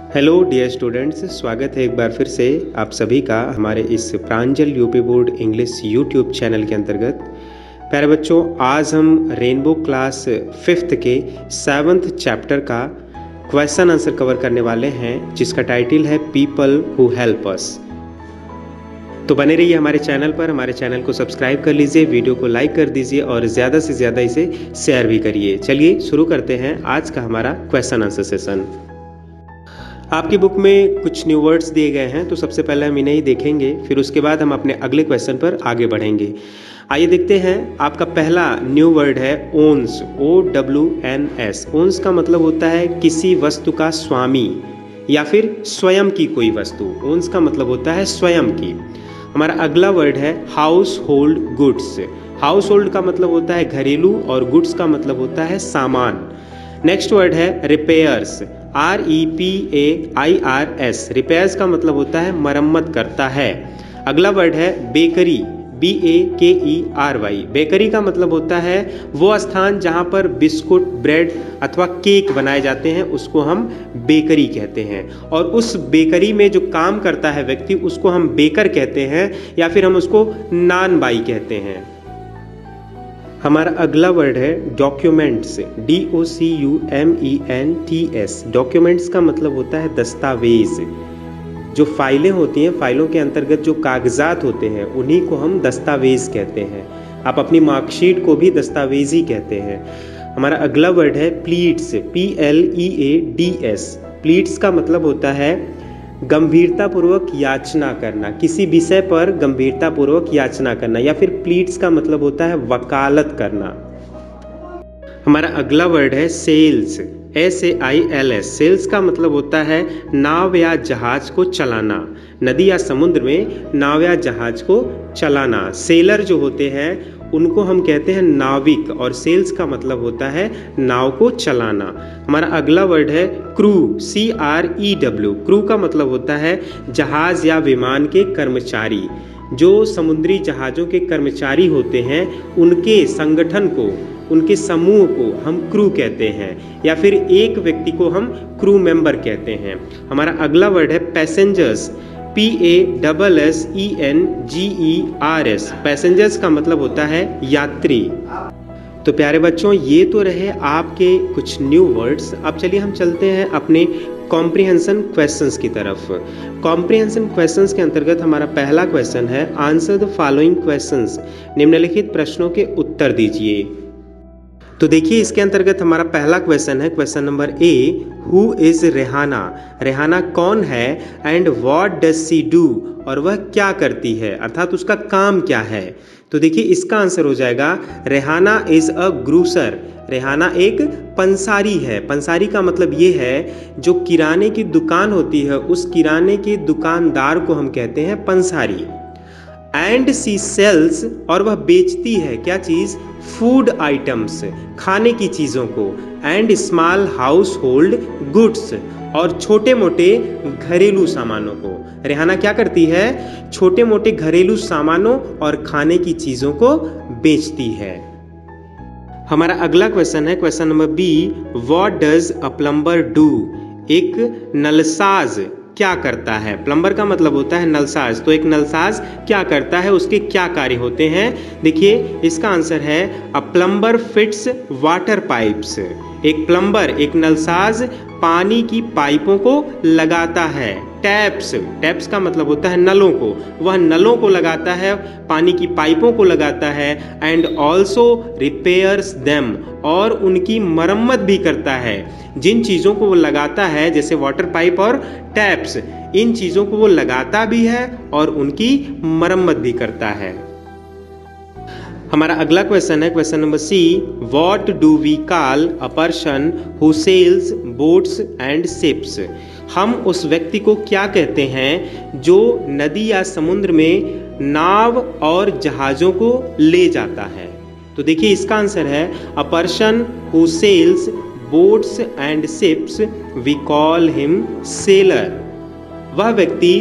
Hello dear students, स्वागत है एक बार फिर से आप सभी का हमारे इस Pranjal UP board English YouTube channel के अंतर्गत। प्यारे बच्चों, आज हम रेनबो क्लास 5th के 7th चैप्टर का क्वेश्चन आंसर कवर करने वाले हैं, जिसका टाइटल है पीपल हु हेल्प अस। तो बने रहिए हमारे चैनल पर, हमारे चैनल को सब्सक्राइब कर लीजिए, वीडियो को लाइक कर दीजिए और ज़्यादा से ज़्यादा इसे शेयर भी करिए। चलिए शुरू करते हैं आज का हमारा क्वेश्चन आंसर सेशन। आपकी बुक में कुछ न्यू वर्ड्स दिए गए हैं, तो सबसे पहले हम इन्हें ही देखेंगे, फिर उसके बाद हम अपने अगले क्वेश्चन पर आगे बढ़ेंगे। आइए देखते हैं। आपका पहला न्यू वर्ड है ओन्स, OWNS। ओन्स का मतलब होता है किसी वस्तु का स्वामी या फिर स्वयं की कोई वस्तु। ओन्स का मतलब होता है स्वयं की। हमारा अगला वर्ड है house hold goods. House hold का मतलब होता है घरेलू और गुड्स का मतलब होता है सामान। नेक्स्ट वर्ड है रिपेयर्स, REPAIRS। रिपेयर्स का मतलब होता है मरम्मत करता है। अगला वर्ड है बेकरी, BAKERY। बेकरी का मतलब होता है वो स्थान जहाँ पर बिस्कुट, ब्रेड अथवा केक बनाए जाते हैं, उसको हम बेकरी कहते हैं। और उस बेकरी में जो काम करता है व्यक्ति, उसको हम बेकर कहते हैं या फिर हम उसको नान बाई कहते हैं। हमारा अगला वर्ड है डॉक्यूमेंट्स, DOCUMENTS। डॉक्यूमेंट्स का मतलब होता है दस्तावेज। जो फाइलें होती हैं, फाइलों के अंतर्गत जो कागजात होते हैं, उन्हीं को हम दस्तावेज कहते हैं। आप अपनी मार्कशीट को भी दस्तावेज ही कहते हैं। हमारा अगला वर्ड है प्लीड्स, PLEADS। प्लीड्स का मतलब होता है गंभीरतापूर्वक याचना करना, किसी विषय पर गंभीरतापूर्वक याचना करना, या फिर प्लीड्स का मतलब होता है वकालत करना। हमारा अगला वर्ड है सेल्स, SAILS। सेल्स का मतलब होता है नाव या जहाज को चलाना, नदी या समुद्र में नाव या जहाज को चलाना। सेलर जो होते हैं उनको हम कहते हैं नाविक, और सेल्स का मतलब होता है नाव को चलाना। हमारा अगला वर्ड है क्रू, CREW। क्रू का मतलब होता है जहाज या विमान के कर्मचारी। जो समुद्री जहाज़ों के कर्मचारी होते हैं, उनके संगठन को, उनके समूह को हम क्रू कहते हैं, या फिर एक व्यक्ति को हम क्रू मेंबर कहते हैं। हमारा अगला वर्ड है पैसेंजर्स, PASSENGERS। पैसेंजर्स का मतलब होता है यात्री। तो प्यारे बच्चों, ये तो रहे आपके कुछ न्यू वर्ड्स। अब चलिए हम चलते हैं अपने कॉम्प्रिहेंशन क्वेश्चंस की तरफ। कॉम्प्रिहेंशन क्वेश्चंस के अंतर्गत हमारा पहला क्वेश्चन है आंसर द फॉलोइंग क्वेश्चंस। निम्नलिखित प्रश्नों के उत्तर दीजिए। तो देखिए, इसके अंतर्गत हमारा पहला क्वेश्चन है question number A, who is Rehana. Rehana कौन है and what does she do, और वह क्या करती है, अर्थात उसका काम क्या है। तो देखिए, इसका आंसर हो जाएगा रेहाना इज अ ग्रूसर। रेहाना एक पंसारी है। पंसारी का मतलब ये है जो किराने की दुकान होती है, उस किराने के दुकानदार को हम कहते हैं पंसारी। एंड सी सेल्स, और वह बेचती है क्या चीज़, फूड आइटम्स, खाने की चीज़ों को। And small house hold goods, और छोटे मोटे घरेलू सामानों को। रेहाना क्या करती है, छोटे मोटे घरेलू सामानों और खाने की चीज़ों को बेचती है। हमारा अगला क्वेश्चन है question number B, what does a plumber do. एक नलसाज क्या करता है। प्लम्बर का मतलब होता है नलसाज, तो एक नलसाज क्या करता है, उसके क्या कार्य होते हैं। देखिए, इसका आंसर है अ प्लम्बर फिट्स वाटर पाइप्स। एक प्लम्बर, एक नलसाज पानी की पाइपों को लगाता है। टैप्स, टैप्स का मतलब होता है नलों को, वह नलों को लगाता है, पानी की पाइपों को लगाता है। एंड ऑल्सो रिपेयर्स देम, और उनकी मरम्मत भी करता है। जिन चीज़ों को वो लगाता है, जैसे वाटर पाइप और टैप्स, इन चीज़ों को वो लगाता भी है और उनकी मरम्मत भी करता है। हमारा अगला क्वेश्चन है question number C, what do we call a person who sells boats and ships. हम उस व्यक्ति को क्या कहते हैं जो नदी या समुद्र में नाव और जहाज़ों को ले जाता है। तो देखिए, इसका आंसर है a person who sells boats and ships we call him seller. वह व्यक्ति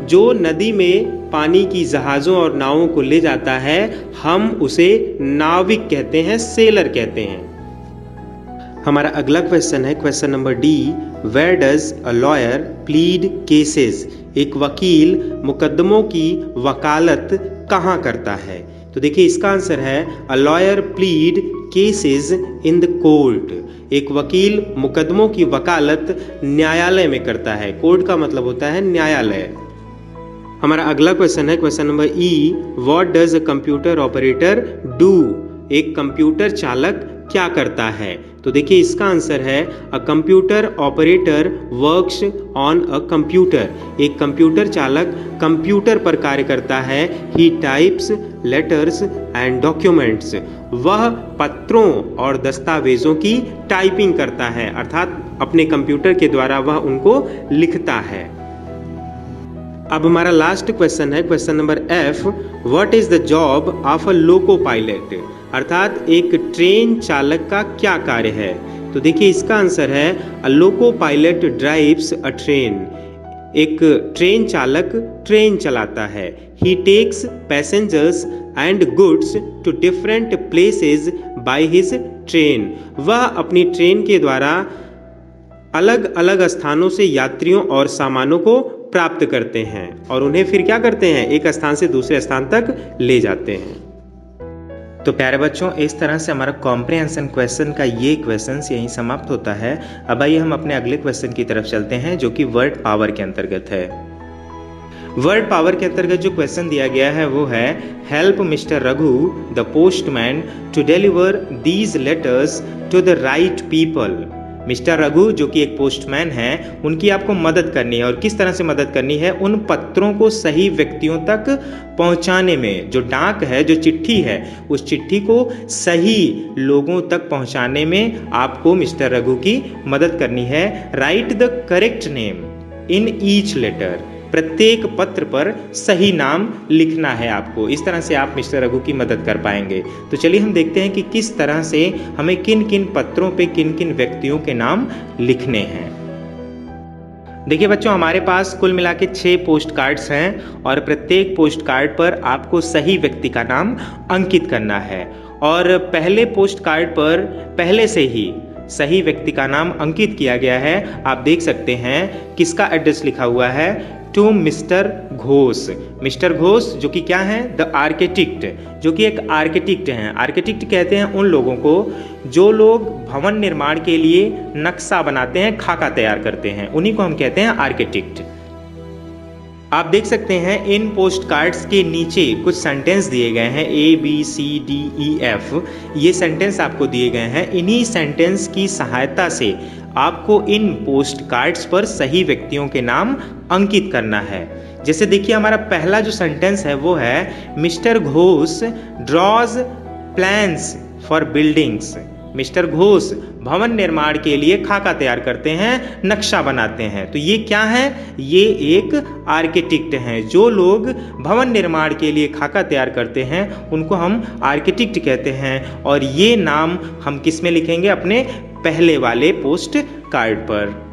जो नदी में पानी की जहाज़ों और नावों को ले जाता है, हम उसे नाविक कहते हैं, सेलर कहते हैं। हमारा अगला क्वेश्चन है question number D, where does a lawyer plead cases? एक वकील मुकदमों की वकालत कहाँ करता है? तो देखिए इसका आंसर है अ lawyer plead cases in the court. एक वकील मुकदमों की वकालत न्यायालय में करता है। कोर्ट का मतलब होता है न्यायालय। हमारा अगला क्वेश्चन है question number E, what does a computer operator do? एक कंप्यूटर चालक क्या करता है? तो देखिए इसका आंसर है a computer operator works on a computer. एक कंप्यूटर चालक कंप्यूटर पर कार्य करता है। ही टाइप्स लेटर्स एंड डॉक्यूमेंट्स। वह पत्रों और दस्तावेजों की टाइपिंग करता है, अर्थात अपने कंप्यूटर के द्वारा वह उनको लिखता है। अब हमारा लास्ट क्वेश्चन है question number F, what is the job of a loco pilot? अर्थात एक ट्रेन चालक का क्या कार्य है? तो देखिए इसका आंसर है a loco pilot drives a train. एक ट्रेन चालक ट्रेन चलाता है। He takes passengers and goods to different places by his train. वह अपनी ट्रेन के द्वारा अलग अलग स्थानों से यात्रियों और सामानों को प्राप्त करते हैं और उन्हें फिर क्या करते हैं, एक स्थान से दूसरे स्थान तक ले जाते हैं। तो प्यारे बच्चों, इस तरह से हमारा कॉम्प्रिहेंशन क्वेश्चन का ये क्वेश्चन यहीं समाप्त होता है। अब आइए हम अपने अगले क्वेश्चन की तरफ चलते हैं जो कि वर्ड पावर के अंतर्गत है। वर्ड पावर के अंतर्गत जो क्वेश्चन दिया गया है वो है, help mister Raghu the postman to deliver these letters to the right people. Mister Raghu जो कि एक पोस्टमैन हैं, उनकी आपको मदद करनी है। और किस तरह से मदद करनी है? उन पत्रों को सही व्यक्तियों तक पहुंचाने में। जो डाक है, जो चिट्ठी है, उस चिट्ठी को सही लोगों तक पहुंचाने में आपको मिस्टर रघु की मदद करनी है। Write the correct name in each letter. प्रत्येक पत्र पर सही नाम लिखना है आपको। इस तरह से आप मिस्टर रघु की मदद कर पाएंगे। तो चलिए हम देखते हैं कि किस तरह से हमें किन किन पत्रों पे किन किन व्यक्तियों के नाम लिखने हैं। देखिए बच्चों, हमारे पास कुल मिला के 6 पोस्ट कार्ड्स हैं और प्रत्येक पोस्ट कार्ड पर आपको सही व्यक्ति का नाम अंकित करना है। और पहले पोस्ट कार्ड पर पहले से ही सही व्यक्ति का नाम अंकित किया गया है। आप देख सकते हैं किसका एड्रेस लिखा हुआ है, to mister Ghosh. Mister Ghosh जो कि क्या है, द आर्किटेक्ट, जो कि एक आर्किटेक्ट हैं। आर्किटेक्ट कहते हैं उन लोगों को जो लोग भवन निर्माण के लिए नक्शा बनाते हैं, खाका तैयार करते हैं, उन्हीं को हम कहते हैं आर्किटेक्ट। आप देख सकते हैं इन पोस्ट कार्ड्स के नीचे कुछ सेंटेंस दिए गए हैं, ABCDEF। ये सेंटेंस आपको दिए गए हैं। इन्हीं सेंटेंस की सहायता से आपको इन पोस्ट कार्ड्स पर सही व्यक्तियों के नाम अंकित करना है। जैसे देखिए हमारा पहला जो सेंटेंस है वो है, mister Ghosh draws plans for buildings. Mister Ghosh भवन निर्माण के लिए खाका तैयार करते हैं, नक्शा बनाते हैं। तो ये क्या है, ये एक आर्किटेक्ट हैं। जो लोग भवन निर्माण के लिए खाका तैयार करते हैं उनको हम आर्किटेक्ट कहते हैं। और ये नाम हम किस में लिखेंगे, अपने पहले वाले पोस्ट कार्ड पर।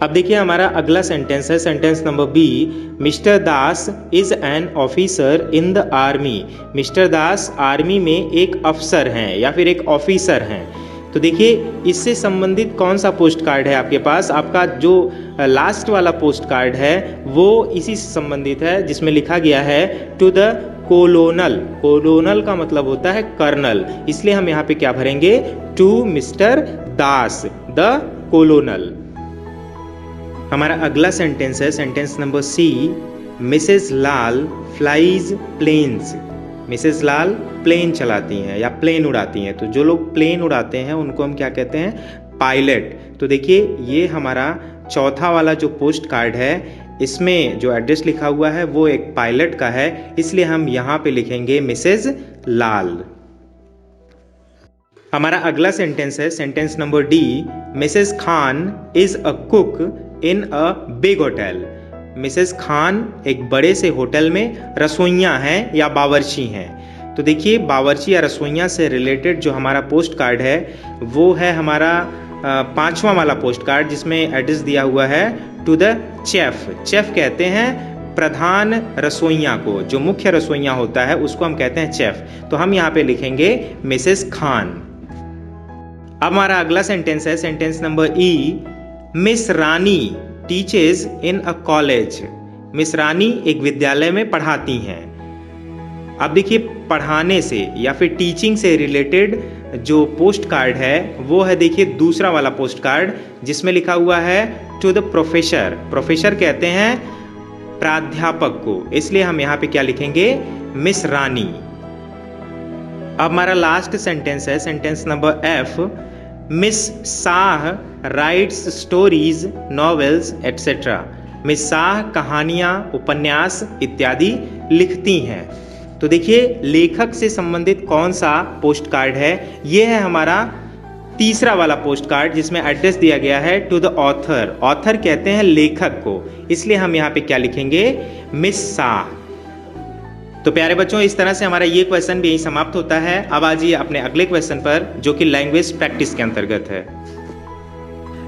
अब देखिए हमारा अगला सेंटेंस है sentence number B, mister Das is an officer in the army. Mister Das army में एक अफसर हैं या फिर एक ऑफिसर हैं। तो देखिए इससे संबंधित कौन सा पोस्ट कार्ड है आपके पास? आपका जो लास्ट वाला पोस्ट कार्ड है वो इसी से संबंधित है, जिसमें लिखा गया है टू द कोलोनल। कोलोनल का मतलब होता है कर्नल, इसलिए हम यहाँ पे क्या भरेंगे, to mister Das the colonel. हमारा अगला सेंटेंस है sentence number C, Mrs Lal flies planes. Mrs Lal plane चलाती हैं या प्लेन उड़ाती हैं। तो जो लोग प्लेन उड़ाते हैं उनको हम क्या कहते हैं, पायलट। तो देखिए ये हमारा चौथा वाला जो पोस्ट कार्ड है, इसमें जो एड्रेस लिखा हुआ है वो एक पायलट का है, इसलिए हम यहाँ पे लिखेंगे मिसेस लाल। हमारा अगला सेंटेंस है sentence number D, Mrs Khan is a cook in a big hotel. Mrs Khan एक बड़े से होटल में रसोइया हैं या बावर्ची हैं। तो देखिए बावर्ची या रसोइया से रिलेटेड जो हमारा पोस्ट कार्ड है वो है हमारा 5वां वाला पोस्ट कार्ड, जिसमें एड्रेस दिया हुआ है टू द चेफ। चेफ कहते हैं प्रधान रसोइया को, जो मुख्य रसोइया होता है उसको हम कहते हैं चेफ। तो हम यहाँ पे लिखेंगे मिसेस खान। अब हमारा अगला सेंटेंस है सेंटेंस नंबर ई, मिस रानी टीचेस इन अ कॉलेज। मिस रानी एक विद्यालय में पढ़ाती हैं। अब देखिए पढ़ाने से या फिर टीचिंग से रिलेटेड जो पोस्ट कार्ड है वो है, देखिए दूसरा वाला पोस्ट कार्ड जिसमें लिखा हुआ है टू द प्रोफेसर। प्रोफेसर कहते हैं प्राध्यापक को, इसलिए हम यहाँ पे क्या लिखेंगे, मिस रानी। अब हमारा लास्ट सेंटेंस है sentence number F, miss Shah rights stories novels etcetera. Miss Shah कहानियां उपन्यास इत्यादि लिखती हैं। तो देखिए लेखक से संबंधित कौन सा पोस्ट कार्ड है, ये है हमारा तीसरा वाला पोस्ट कार्ड जिसमें एड्रेस दिया गया है टू द ऑथर। ऑथर कहते हैं लेखक को, इसलिए हम यहाँ पे क्या लिखेंगे, मिस शाह। तो प्यारे बच्चों इस तरह से हमारा ये क्वेश्चन भी यही समाप्त होता है। अब आइए अपने अगले क्वेश्चन पर जो कि लैंग्वेज प्रैक्टिस के अंतर्गत है।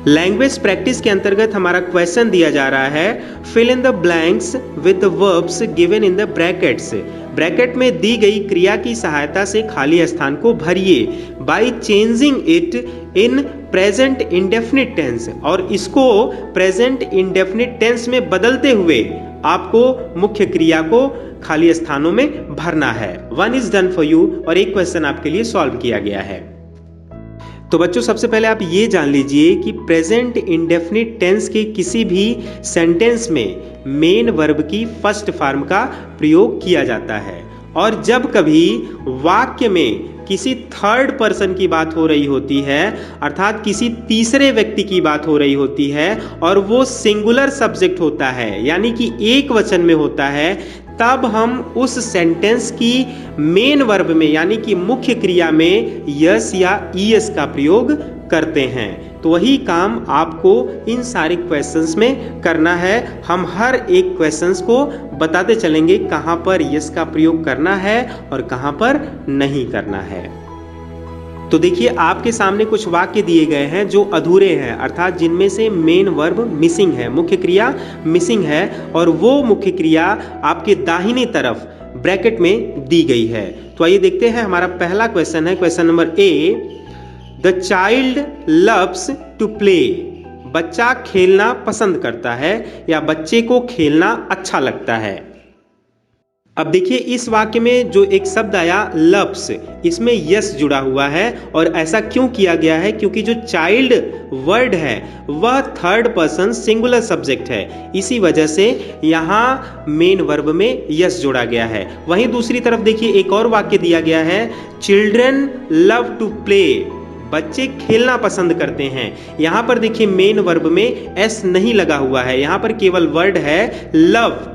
लैंग्वेज प्रैक्टिस के अंतर्गत हमारा क्वेश्चन दिया जा रहा है, fill in the blanks with the verbs given in the brackets. Bracket में दी गई क्रिया की सहायता से खाली स्थान को भरिए by changing it in present indefinite tense. और इसको प्रेजेंट इंडेफिनिट टेंस में बदलते हुए आपको मुख्य क्रिया को खाली स्थानों में भरना है। One is done for you, और एक क्वेश्चन आपके लिए सॉल्व किया गया है। तो बच्चों सबसे पहले आप ये जान लीजिए कि प्रेजेंट इंडेफिनिट टेंस के किसी भी सेंटेंस में मेन वर्ब की फर्स्ट फॉर्म का प्रयोग किया जाता है। और जब कभी वाक्य में किसी थर्ड पर्सन की बात हो रही होती है, अर्थात किसी तीसरे व्यक्ति की बात हो रही होती है और वो सिंगुलर सब्जेक्ट होता है यानी कि एक वचन में होता है, तब हम उस सेंटेंस की मेन वर्ब में यानी कि मुख्य क्रिया में यस या ईएस का प्रयोग करते हैं। तो वही काम आपको इन सारे क्वेश्चंस में करना है। हम हर एक क्वेश्चंस को बताते चलेंगे कहां पर यस का प्रयोग करना है और कहां पर नहीं करना है। तो देखिए आपके सामने कुछ वाक्य दिए गए हैं जो अधूरे हैं, अर्थात जिनमें से मेन वर्ब मिसिंग है, मुख्य क्रिया मिसिंग है, और वो मुख्य क्रिया आपके दाहिनी तरफ ब्रैकेट में दी गई है। तो आइए देखते हैं, हमारा पहला क्वेश्चन है question number A, the child loves to play. बच्चा खेलना पसंद करता है या बच्चे को खेलना अच्छा लगता है। अब देखिए इस वाक्य में जो एक शब्द आया लव्स, इसमें यस जुड़ा हुआ है, और ऐसा क्यों किया गया है, क्योंकि जो चाइल्ड वर्ड है वह थर्ड पर्सन सिंगुलर सब्जेक्ट है, इसी वजह से यहाँ मेन वर्ब में यस जोड़ा गया है। वहीं दूसरी तरफ देखिए एक और वाक्य दिया गया है, चिल्ड्रन लव टू प्ले। बच्चे खेलना पसंद करते हैं। यहाँ पर देखिए मेन वर्ब में एस नहीं लगा हुआ है, यहाँ पर केवल वर्ड है लव।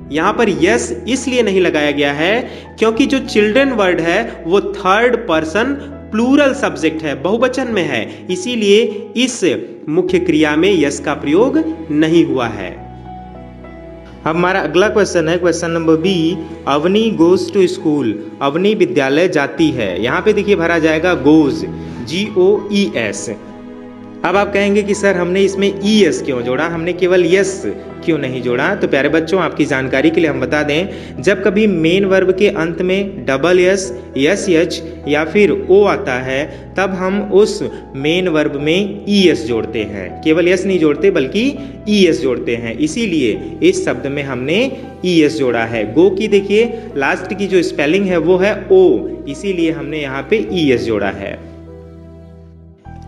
यहाँ पर यस इसलिए नहीं लगाया गया है क्योंकि जो चिल्ड्रन वर्ड है वो थर्ड पर्सन प्लूरल सब्जेक्ट है, बहुवचन में है, इसीलिए इस मुख्य क्रिया में यस का प्रयोग नहीं हुआ है। अब हमारा अगला क्वेश्चन है question number B, Avni goes to school. Avni विद्यालय जाती है। यहाँ पे देखिए भरा जाएगा गोज, GOES। अब आप कहेंगे कि सर हमने इसमें ES क्यों जोड़ा, हमने केवल यस क्यों नहीं जोड़ा। तो प्यारे बच्चों आपकी जानकारी के लिए हम बता दें, जब कभी मेन वर्ब के अंत में डबल एस, SH या फिर O आता है तब हम उस मेन वर्ब में ES जोड़ते हैं, केवल यस नहीं जोड़ते बल्कि ES जोड़ते हैं। इसीलिए इस शब्द में हमने ES जोड़ा है। गो की देखिए लास्ट की जो स्पेलिंग है वो है O, इसीलिए हमने यहाँ पे ES जोड़ा है।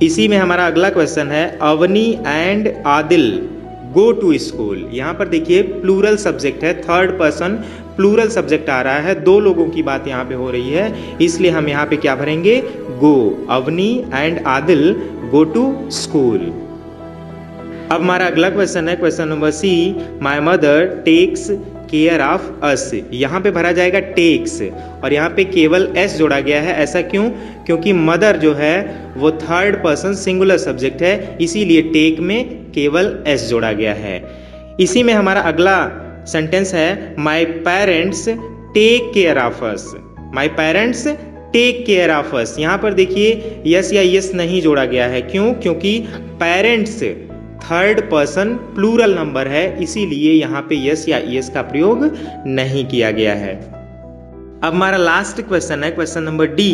इसी में हमारा अगला क्वेश्चन है, Avni and Adil go to school. यहाँ पर देखिए प्लूरल सब्जेक्ट है, थर्ड पर्सन प्लूरल सब्जेक्ट आ रहा है, दो लोगों की बात यहाँ पे हो रही है, इसलिए हम यहाँ पे क्या भरेंगे, go. Avni and Adil go to school. अब हमारा अगला क्वेश्चन है question number C, my mother takes care of us. यहाँ पे भरा जाएगा टेक्स और यहाँ पे केवल एस जोड़ा गया है। ऐसा क्यों, क्योंकि मदर जो है वो थर्ड पर्सन सिंगुलर सब्जेक्ट है, इसीलिए टेक में केवल एस जोड़ा गया है। इसी में हमारा अगला सेंटेंस है, my parents take care of us. My parents take care of us. यहाँ पर देखिए यस या यस नहीं जोड़ा गया है, क्यों, क्योंकि parents third person plural number है, इसीलिए यहाँ पे यस या ईएस का प्रयोग नहीं किया गया है। अब हमारा लास्ट क्वेश्चन है question number D,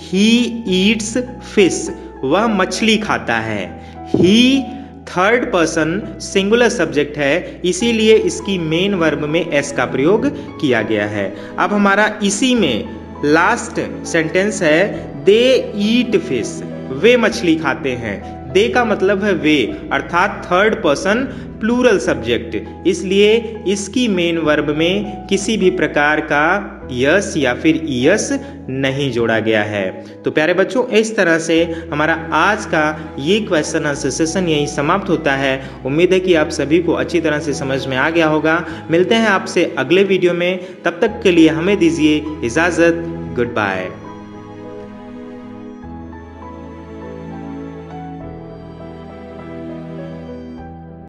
he eats fish. वह मछली खाता है। ही थर्ड पर्सन सिंगुलर सब्जेक्ट है, इसीलिए इसकी मेन वर्ब में एस का प्रयोग किया गया है। अब हमारा इसी में लास्ट सेंटेंस है दे ईट फिश, वे मछली खाते हैं। दे का मतलब है वे, अर्थात थर्ड पर्सन प्लूरल सब्जेक्ट, इसलिए इसकी मेन वर्ब में किसी भी प्रकार का यस या फिर ईएस नहीं जोड़ा गया है। तो प्यारे बच्चों, इस तरह से हमारा आज का ये क्वेश्चन आंसर सेशन यही समाप्त होता है। उम्मीद है कि आप सभी को अच्छी तरह से समझ में आ गया होगा। मिलते हैं आपसे अगले वीडियो में, तब तक के लिए हमें दीजिए इजाज़त। Good bye.